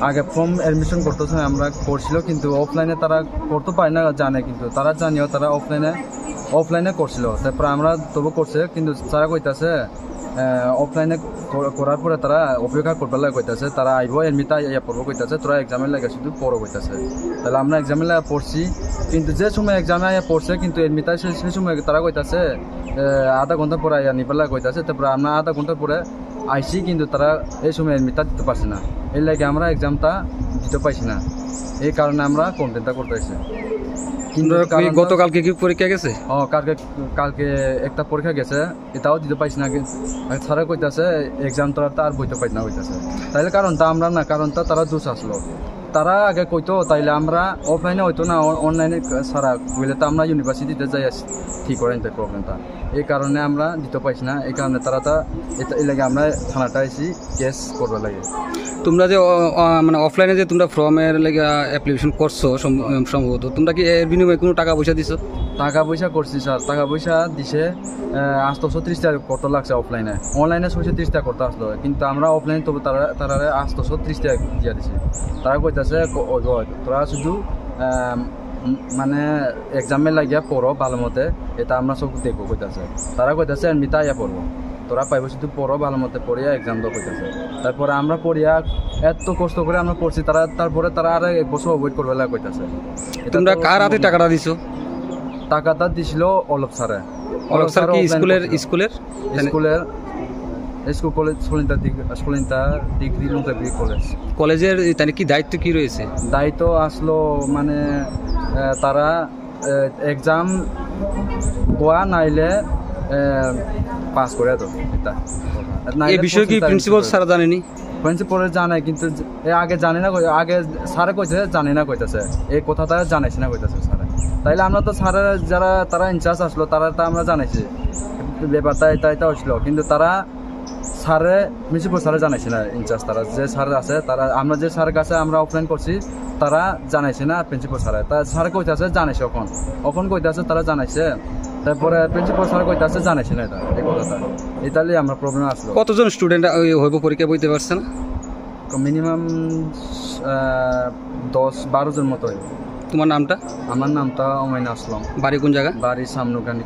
আগে form admission করতে সময় আমরা করছিল, কিন্তু অফলাইনে তারা করতে পারে না জানে, কিন্তু তারা জানিও তারা অফলাইনে করছিল। তারপরে আমরা তবু করছে, কিন্তু তারা কইতাছে অফলাইনে করার পরে তারা অপেক্ষা করবার লাগে কইতাছে, তারা আইব এমনিতে ইয়া পড়বো কইতাছে, তোরা এক্সামের লাগে শুধু পড়ো কইতাছে। তাহলে আমরা এক্সামের লাগে পড়ছি, কিন্তু যে সময় এক্সামে আইয়া পড়ছে, কিন্তু এমনিতে সেই সময় তারা কইতাছে আধা ঘন্টা পরে আইয়া নিবার লাগে কইতাছে। তারপরে আমরা আধা ঘন্টা পরে আইসি, কিন্তু তারা এই সময় এডমিটটা দিতে পারছে না, এর লাগে আমরা এক্সামটা দিতে পারছি না। এই কারণে আমরা কমপ্লেনটা করতে আসছি। কিন্তু গতকালকে কি পরীক্ষা গেছে? কালকে একটা পরীক্ষা গেছে, এটাও দিতে পারছি না। স্যারে কইতাছে এক্সাম তোরা আর বইতে পারি না কইতাছে। তাইলে কারণটা আমরা না, কারণটা তারা দোষ আসলো। তারা আগে কইতো তাইলে আমরা অফলাইনে হইতো না, অনলাইনে সারা বলে তো আমরা ইউনিভার্সিটিতে যাই ঠিক করে নিতে প্রবলেমটা। এই কারণে আমরা দিতে পারছি না, এই কারণে তারা এই লাগে আমরা থানাটা এসে কেস করবার লাগে। তোমরা যে মানে অফলাইনে যে তোমরা ফর্মের লাগে অ্যাপ্লিকেশন করছো সম্ভবত, তোমরা কি এর বিনিময়ে কোনো টাকা পয়সা দিছো? টাকা পয়সা করছি স্যার, টাকা পয়সা দিছে 830 টাকা করতে লাগছে অফলাইনে। অনলাইনে 630 টাকা করতে আসলো, কিন্তু আমরা অফলাইনে তবু তারা 830 টাকা দিয়ে দিছে। তারা কইতাছে তোরা শুধু মানে এক্সামে লাগিয়া পড়ো ভালো মতে, এটা আমরা সব দেখবো কইতাছে। তারা কইতাছে এমনিতে আইয়া পড়বো, তোরা পাইব শুধু পড়ো ভালো মতে পড়িয়া এক্সাম দেওয়া কইতাছে। তারপরে আমরা পড়িয়া এত কষ্ট করে আমরা পড়ছি, তারপরে তারা আর এক বছর অ্যাভয়েড করবে লাগে কইতাছে। তোমরা কার হাতে টাকাটা দিছো? টাকাটা দিছিল অলপ স্যারে। অলপ স্যার কি স্কুলের স্কুল কলেজ স্কুলিনটা ডিগ্রি কলেজ কলেজের তাই কি দায়িত্ব কি রয়েছে? দায়িত্ব আসলো মানে তারা এক্সাম গোয়া নাইলে পাস করে তো। এই বিষয়ে কি প্রিন্সিপাল স্যার জানেনি? প্রিন্সিপাল জানে, কিন্তু আগে জানে না, আগে স্যারে কইছে জানে না কইতাছে, এই কথাটা জানাইছে না কইতাছে স্যারে। তাইলে আমরা তো স্যারের যারা তারা ইনচার্জ আসলো তারা তো আমরা জানাইছি ব্যাপারটা এটা হচ্ছিল, কিন্তু তারা স্যারে প্রিন্সিপাল স্যারে জানাইছে না। ইনচার্জ তারা যে স্যার আছে, তারা আমরা যে স্যারের কাছে আমরা অফলাইন করছি তারা জানাইছে না প্রিন্সিপাল স্যারে। তা স্যার কইতাছে জানাইছে, এখন কইতাছে তারা জানাইছে, তারপরে প্রিন্সিপাল স্যার কইতাছে জানাইছে না এটা এই কথাটা। এটাই আমরা প্রবলেম আসলো। কতজন স্টুডেন্ট হইব পরীক্ষা বইতে পারছে না? মিনিমাম 10-12 জন মতো হইব। তোমার নামটা? আমার নামটা ওমাইন আসলাম। বাড়ি কোন জায়গা? বাড়ি সামনুকানি।